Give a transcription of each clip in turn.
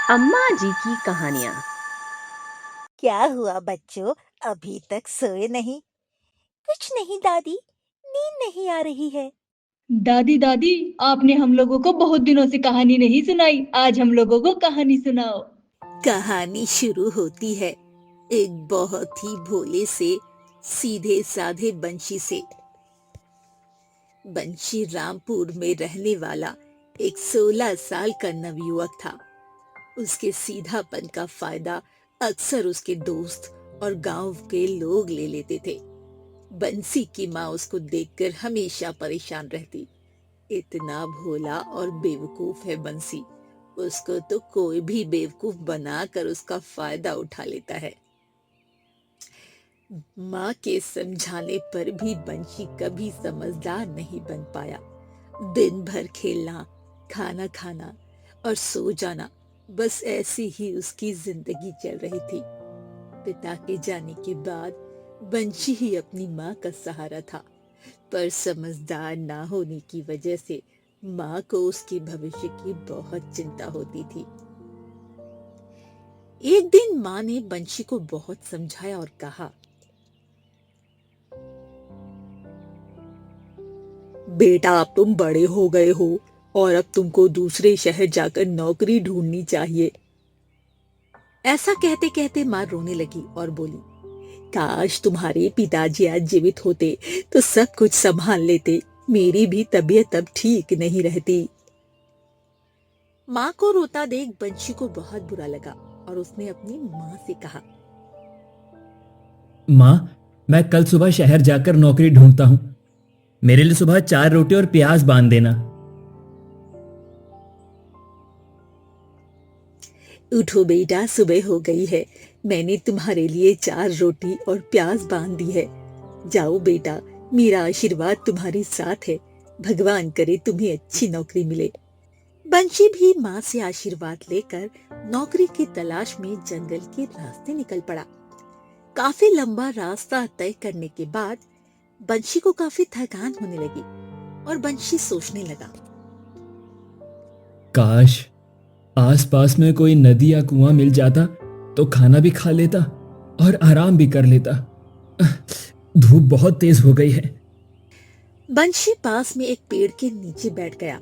अम्मा जी की कहानियाँ। क्या हुआ बच्चों? अभी तक सोए नहीं? कुछ नहीं दादी, नींद नहीं आ रही है। दादी दादी, आपने हम लोगों को बहुत दिनों से कहानी नहीं सुनाई। आज हम लोगों को कहानी सुनाओ। कहानी शुरू होती है एक बहुत ही भोले से सीधे साधे बंशी से। बंशी रामपुर में रहने वाला एक 16 साल का नवयुवक था। उसके सीधापन का फायदा अक्सर उसके दोस्त और गांव के लोग ले लेते थे। बंसी की माँ उसको देखकर हमेशा परेशान रहती। इतना भोला और बेवकूफ है बंसी, उसको तो कोई भी बेवकूफ बनाकर उसका फायदा उठा लेता है। माँ के समझाने पर भी बंशी कभी समझदार नहीं बन पाया। दिन भर खेलना, खाना खाना और सो जाना, बस ऐसी ही उसकी जिंदगी चल रही थी। पिता के जाने के बाद बंशी ही अपनी माँ का सहारा था, पर समझदार ना होने की वजह से माँ को उसके भविष्य की बहुत चिंता होती थी। एक दिन माँ ने बंशी को बहुत समझाया और कहा, बेटा अब तुम बड़े हो गए हो और अब तुमको दूसरे शहर जाकर नौकरी ढूंढनी चाहिए। ऐसा कहते कहते माँ रोने लगी और बोली, काश तुम्हारे पिताजी आज जीवित होते तो सब कुछ संभाल लेते। मेरी भी तबीयत अब ठीक नहीं रहती। माँ को रोता देख बंशी को बहुत बुरा लगा और उसने अपनी माँ से कहा, माँ, मैं कल सुबह शहर जाकर नौकरी ढूंढता हूँ। मेरे लिए सुबह 4 रोटी और प्याज बांध देना। उठो बेटा, सुबह हो गई है। मैंने तुम्हारे लिए 4 रोटी और प्याज बांध दी है। जाओ बेटा, मेरा आशीर्वाद तुम्हारे साथ है। भगवान करे तुम्हें अच्छी नौकरी मिले। बंशी भी माँ से आशीर्वाद लेकर नौकरी की तलाश में जंगल के रास्ते निकल पड़ा। काफी लंबा रास्ता तय करने के बाद बंशी को काफी थकान होने लगी और बंशी सोचने लगा, काश आसपास में कोई नदी या कुआं मिल जाता तो खाना भी खा लेता और आराम भी कर लेता। धूप बहुत तेज हो गई है। बंशी पास में एक पेड़ के नीचे बैठ गया।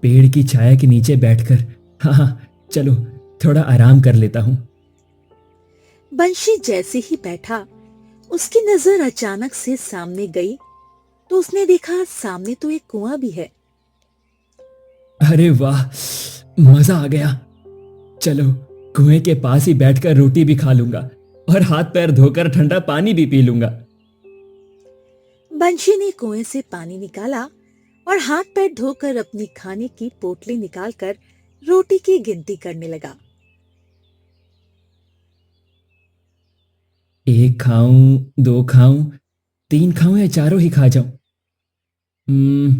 पेड़ की छाया के नीचे बैठकर, हाँ, चलो थोड़ा आराम कर लेता हूँ। बंशी जैसे ही बैठा, उसकी नजर अचानक से सामने गई तो उसने देखा सामने तो एक कुआं भी है। अरे वाह, मजा आ गया। चलो कुएं के पास ही बैठकर रोटी भी खा लूंगा और हाथ पैर धोकर ठंडा पानी भी पी लूंगा। बंशी ने कुएं से पानी निकाला और हाथ पैर धोकर अपनी खाने की पोटली निकालकर रोटी की गिनती करने लगा। एक खाऊं, दो खाऊं, तीन खाऊं या चारों ही खा जाऊं? हम्म,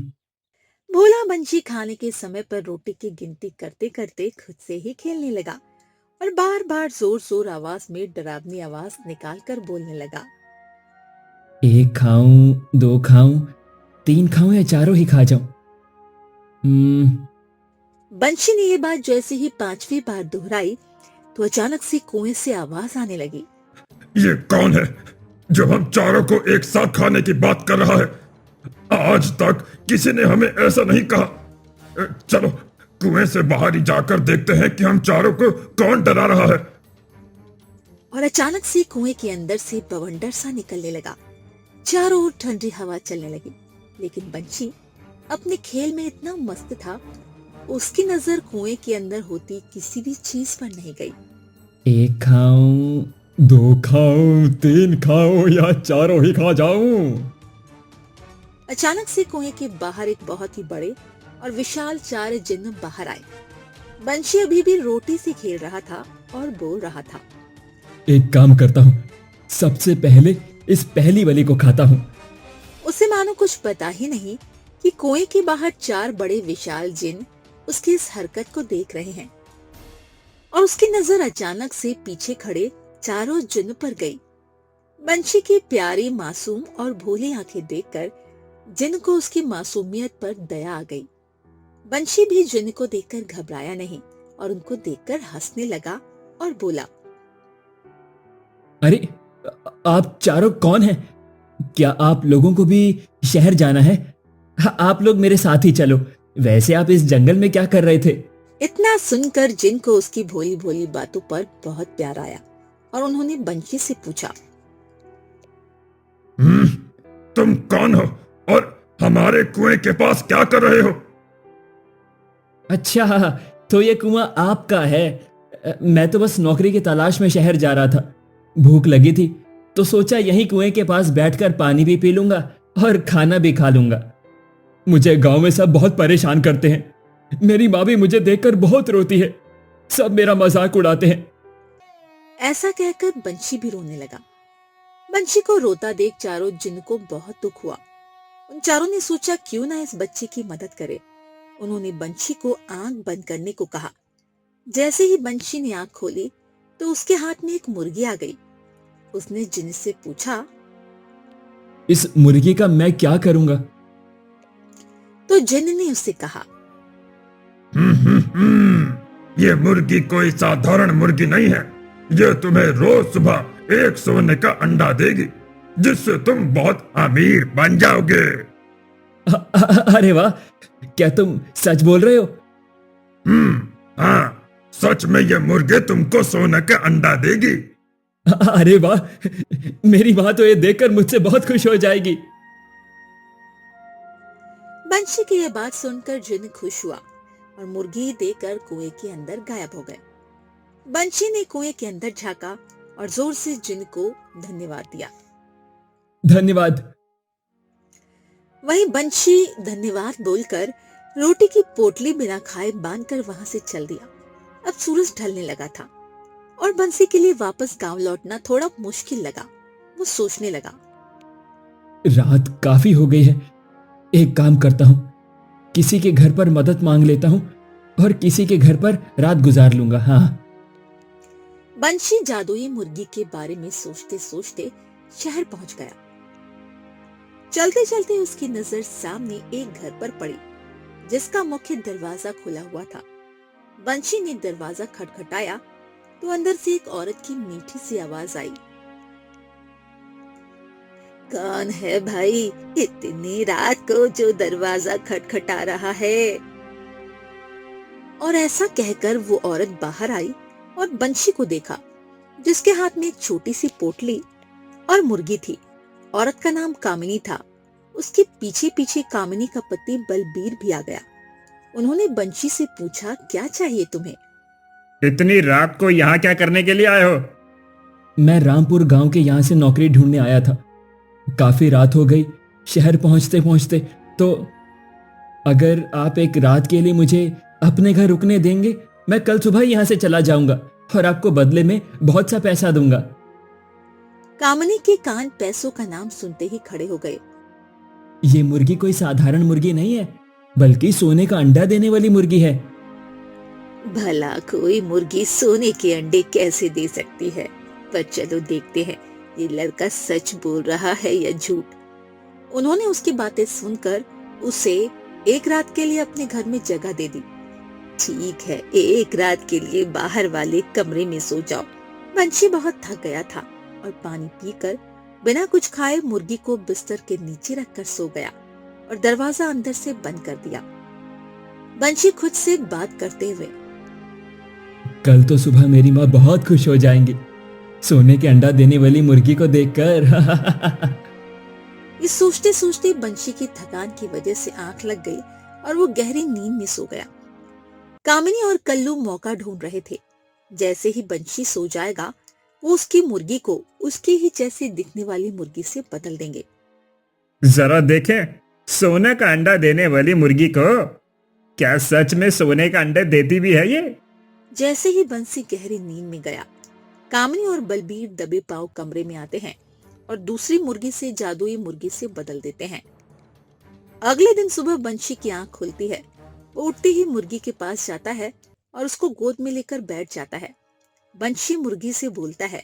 भोला बंशी खाने के समय पर रोटी की गिनती करते करते खुद से ही खेलने लगा और बार बार जोर जोर आवाज में डरावनी आवाज निकालकर बोलने लगा। एक खाऊं, दो खाऊं, तीन खाऊं या चारों ही खा जाऊं? हम्म, बंशी ने ये बात जैसे ही 5वीं बार दोहराई तो अचानक से कुएं से आवाज आने लगी। ये कौन है जो हम चारों को एक साथ खाने की बात कर रहा है? आज तक किसी ने हमें ऐसा नहीं कहा। चलो कुएं से बाहर ही जाकर देखते हैं कि हम चारों को कौन डरा रहा है। और अचानक से कुएं के अंदर से बवंडर सा निकलने लगा। चारों ओर ठंडी हवा चलने लगी, लेकिन बंशी अपने खेल में इतना मस्त था, उसकी नजर कुएं के अंदर होती किसी भी चीज पर नहीं गई। एक खाऊं, दो खाऊं, तीन खाऊं या चारों ही खा जाऊं? अचानक से कुएं के बाहर एक बहुत ही बड़े और विशाल 4 जिन्न बाहर आए। बंशी अभी भी रोटी से खेल रहा था और बोल रहा था, एक काम करता हूं, सबसे पहले इस पहली वाली को खाता हूं। उसे मानो कुछ पता ही नहीं कि कुएं के बाहर 4 बड़े विशाल जिन्न उसकी इस हरकत को देख रहे हैं और उसकी नजर अचानक से पीछे खड़े चारों जिन्न पर गई। बंशी की प्यारी मासूम और भोली आंखें देखकर जिन्न को उसकी मासूमियत पर दया आ गई। बंशी भी जिन्न को देखकर घबराया नहीं और उनको देखकर हंसने लगा और बोला, अरे, आप चारों कौन हैं? क्या आप लोगों को भी शहर जाना है? आप लोग मेरे साथ ही चलो। वैसे आप इस जंगल में क्या कर रहे थे? इतना सुनकर जिन को उसकी भोली भोली बातों पर बहुत प्यार आया और उन्होंने बंशी से पूछा, तुम कौन हो और हमारे कुएं के पास क्या कर रहे हो? अच्छा, तो ये कुआं आपका है। मैं तो बस नौकरी की तलाश में शहर जा रहा था। भूख लगी थी तो सोचा यहीं कुएं के पास बैठकर पानी भी पी लूंगा और खाना भी खा लूंगा। मुझे गांव में सब बहुत परेशान करते हैं। मेरी माँ भी मुझे देखकर बहुत रोती है। सब मेरा मजाक उड़ाते हैं। ऐसा कहकर बंशी भी रोने लगा। बंशी को रोता देख चारों जिन को बहुत दुख हुआ। उन चारों ने सोचा क्यों ना इस बच्चे की मदद करे। उन्होंने बंशी को आंख बंद करने को कहा। जैसे ही बंशी ने आंख खोली तो उसके हाथ में एक मुर्गी आ गई। उसने जिन से पूछा, इस मुर्गी का मैं क्या करूंगा? तो जिन ने उससे कहा, ये मुर्गी कोई साधारण मुर्गी नहीं है। ये तुम्हें रोज सुबह एक सोने का अंडा देगी, जिससे तुम बहुत अमीर बन जाओगे। अरे वाह, क्या तुम सच बोल रहे हो? हाँ, सच में ये मुर्गी तुमको सोने का अंडा देगी। अरे वाह, मेरी माँ तो ये देखकर मुझसे बहुत खुश हो जाएगी। बंशी की यह बात सुनकर जिन खुश हुआ और मुर्गी देकर कुएं के अंदर गायब हो गए। बंशी ने कुएं के अंदर झांका और जोर से जिन को धन्यवाद दिया। धन्यवाद। वहीं बंशी धन्यवाद बोलकर रोटी की पोटली बिना खाए बांधकर वहां से चल दिया। अब सूरज ढलने लगा था और बंसी के लिए वापस गांव लौटना थोड़ा मुश्किल लगा। वो सोचने लगा, रात काफी हो गई है। एक काम करता हूं, किसी के घर पर मदद मांग लेता हूं और किसी के घर पर रात गुजार लूंगा। हाँ। बंशी जादुई मुर्गी के बारे में सोचते सोचते शहर पहुंच गया। चलते चलते उसकी नजर सामने एक घर पर पड़ी, जिसका मुख्य दरवाजा खुला हुआ था। बंशी ने दरवाजा खटखटाया तो अंदर से एक औरत की मीठी सी आवाज आई, कौन है भाई इतनी रात को जो दरवाजा खटखटा रहा है? और ऐसा कहकर वो औरत बाहर आई और बंशी को देखा, जिसके हाथ में एक छोटी सी पोटली और मुर्गी थी। औरत का नाम कामिनी था। उसके पीछे पीछे कामिनी का पति बलबीर भी आ गया। उन्होंने बंशी से पूछा, क्या चाहिए तुम्हें? इतनी रात को यहाँ क्या करने के लिए आए हो? मैं रामपुर गांव के यहाँ से नौकरी ढूंढने आया था। काफी रात हो गई शहर पहुंचते पहुंचते, तो अगर आप एक रात के लिए मुझे अपने घर रुकने देंगे, मैं कल सुबह यहाँ से चला जाऊंगा और आपको बदले में बहुत सा पैसा दूंगा। कामिनी के कान पैसों का नाम सुनते ही खड़े हो गए। ये मुर्गी कोई साधारण मुर्गी नहीं है, बल्कि सोने का अंडा देने वाली मुर्गी है। भला कोई मुर्गी सोने के अंडे कैसे दे सकती है? पर चलो देखते हैं ये लड़का सच बोल रहा है या झूठ। उन्होंने उसकी बातें सुनकर उसे एक रात के लिए अपने घर में जगह दे दी। ठीक है, एक रात के लिए बाहर वाले कमरे में सो जाओ। बंशी बहुत थक गया था और पानी पीकर बिना कुछ खाए मुर्गी को बिस्तर के नीचे रखकर सो गया और दरवाजा अंदर से बंद कर दिया। बंशी खुद से बात करते हुए, कल तो सुबह मेरी माँ बहुत खुश हो जाएंगी सोने के अंडा देने वाली मुर्गी को देखकर। इस सोचते सोचते बंशी की थकान की वजह से आंख लग गई और वो गहरी नींद में सो गया। कामिनी और कल्लू मौका ढूंढ रहे थे। जैसे ही बंशी सो जाएगा, वो उसकी मुर्गी को उसकी ही जैसी दिखने वाली मुर्गी से बदल देंगे। जरा देखें सोने का अंडा देने वाली मुर्गी को, क्या सच में सोने का अंडा देती भी है ये? जैसे ही बंसी गहरी नींद में गया, कामिनी और बलबीर दबे पांव कमरे में आते हैं और दूसरी मुर्गी से जादुई मुर्गी से बदल देते हैं। अगले दिन सुबह बंशी की आंख खुलती है। वो उठते ही मुर्गी के पास जाता है और उसको गोद में लेकर बैठ जाता है। बंशी मुर्गी से बोलता है,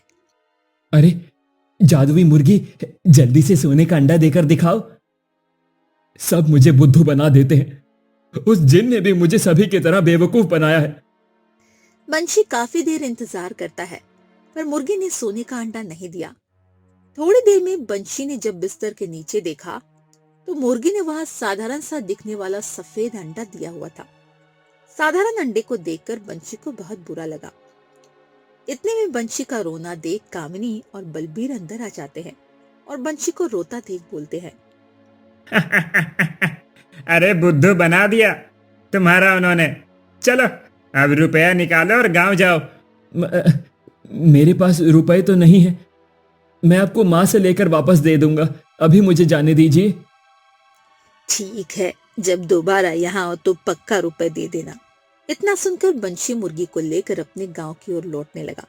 अरे जादुई मुर्गी, जल्दी से सोने का अंडा देकर दिखाओ। सब मुझे बुद्धू बना देते हैं। उस जिन ने भी मुझे सभी की तरह बेवकूफ बनाया है। बंशी काफी देर इंतजार करता है, पर मुर्गी ने सोने का अंडा नहीं दिया। थोड़ी देर में बंशी ने जब बिस्तर के नीचे देखा तो मुर्गी ने वहां साधारण सा दिखने वाला सफेद अंडा दिया हुआ था। साधारण अंडे को देखकर बंशी को बहुत बुरा लगा। इतने में बंशी का रोना देख कामिनी और बलबीर अंदर आ जाते हैं और बंशी को रोता देख बोलते हैं, अरे बुद्धू बना दिया तुम्हारा उन्होंने। चलो अब रुपया निकालो और गांव जाओ। मेरे पास रुपए तो नहीं है, मैं आपको माँ से लेकर वापस दे दूंगा, अभी मुझे जाने दीजिए। ठीक है, जब दोबारा यहाँ आओ तो पक्का रुपए दे देना। इतना सुनकर बंशी मुर्गी को लेकर अपने गांव की ओर लौटने लगा।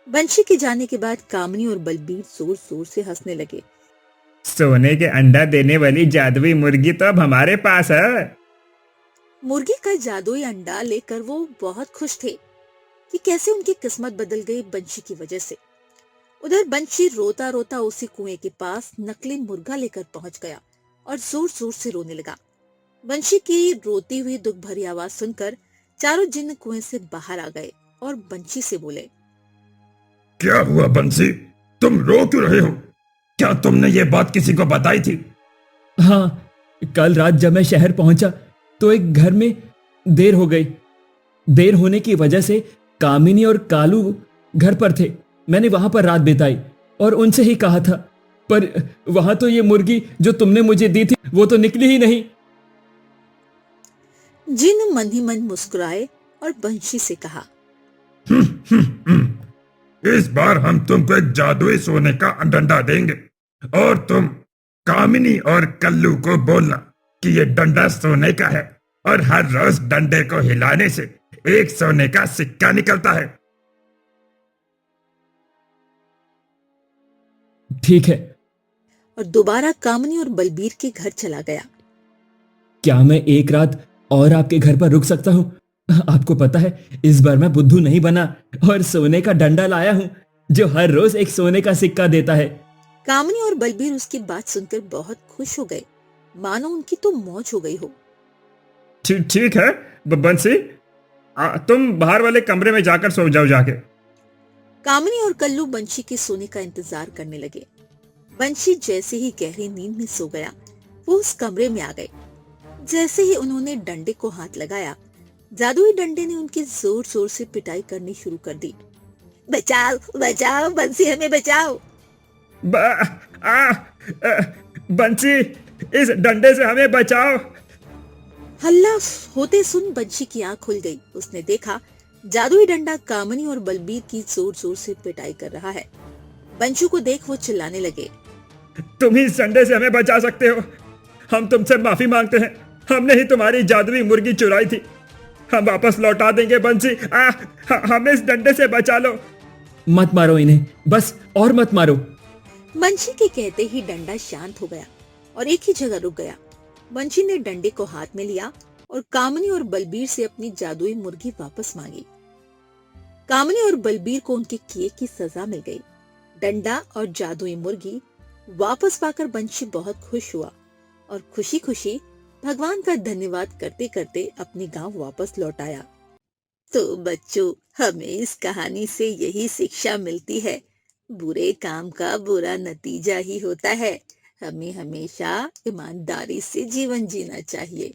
बंशी के जाने के बाद कामनी और बलबीर जोर जोर से हंसने लगे। सोने के अंडा देने वाली जादुई मुर्गी तो अब हमारे पास है। मुर्गी का जादुई अंडा लेकर वो बहुत खुश थे कि कैसे उनकी किस्मत बदल गई बंशी की वजह से। उधर बंशी रोता रोता उसी कुएं के पास नकली मुर्गा लेकर पहुंच गया और जोर जोर से रोने लगा। बंशी की रोती हुई दुख भरी आवाज सुनकर चारों जिन्न कुएं से बाहर आ गए और बंशी से बोले, क्या हुआ बंसी, तुम रो क्यों रहे हो? क्या तुमने ये बात किसी को बताई थी? हाँ, कल रात जब मैं शहर पहुंचा तो एक घर में देर हो गई। देर होने की वजह से कामिनी और कालू घर पर थे। मैंने वहां पर रात बिताई और उनसे ही कहा था, पर वहां तो ये मुर्गी जो तुमने मुझे दी थी वो तो निकली ही नहीं। जिन मन ही मन मुस्कुराए और बंशी से कहा, इस बार हम तुमको एक जादुई सोने का डंडा देंगे और तुम कामिनी और कल्लू को बोलना कि ये डंडा सोने का है और हर रोज डंडे को हिलाने से एक सोने का सिक्का निकलता है। ठीक है। और दोबारा कामनी और बलबीर के घर चला गया। क्या मैं एक रात और आपके घर पर रुक सकता हूँ? आपको पता है इस बार मैं बुद्धू नहीं बना और सोने का डंडा लाया हूँ जो हर रोज एक सोने का सिक्का देता है। कामनी और बलबीर उसकी बात सुनकर बहुत खुश हो गए, मानो उनकी तो मौज हो गई हो। ठीक है बंसी, तुम बाहर वाले कमरे में जाकर सो जाओ जाके। कामनी और कल्लू बंशी के सोने का इंतजार करने लगे। बंशी जैसे ही गहरी नींद में सो गया, वो उस कमरे में आ गए। जैसे ही उन्होंने डंडे को हाथ लगाया, जादुई डंडे ने उनकी जोर जोर से पिटाई करनी शुरू कर दी। बचाओ बचाओ बंसी, हमें बचाओ। बंसी, इस डंडे से हमें बचाओ। हल्ला होते सुन बंशी की आंख खुल गई। उसने देखा जादुई डंडा कामनी और बलबीर की जोर जोर से पिटाई कर रहा है। बंशू को देख वो चिल्लाने लगे, तुम ही इस डंडे से हमें बचा सकते हो। हम तुमसे माफी मांगते हैं, हमने ही तुम्हारी जादुई मुर्गी चुराई थी। हम वापस लौटा देंगे बंसी, हमें इस डंडे से बचा लो। मत मारो इन्हें, बस और मत मारो। बंशी के कहते ही डंडा शांत हो गया और एक ही जगह रुक गया। बंशी ने डंडे को हाथ में लिया और कामनी और बलबीर से अपनी जादुई मुर्गी वापस मांगी। कामनी और बलबीर को उनके किए की सजा मिल गई। डंडा और जादुई मुर्गी वापस पाकर बंशी बहुत खुश हुआ और खुशी खुशी भगवान का धन्यवाद करते करते अपने गांव वापस लौट आया। तो बच्चों, हमें इस कहानी से यही शिक्षा मिलती है, बुरे काम का बुरा नतीजा ही होता है। हमें हमेशा ईमानदारी से जीवन जीना चाहिए।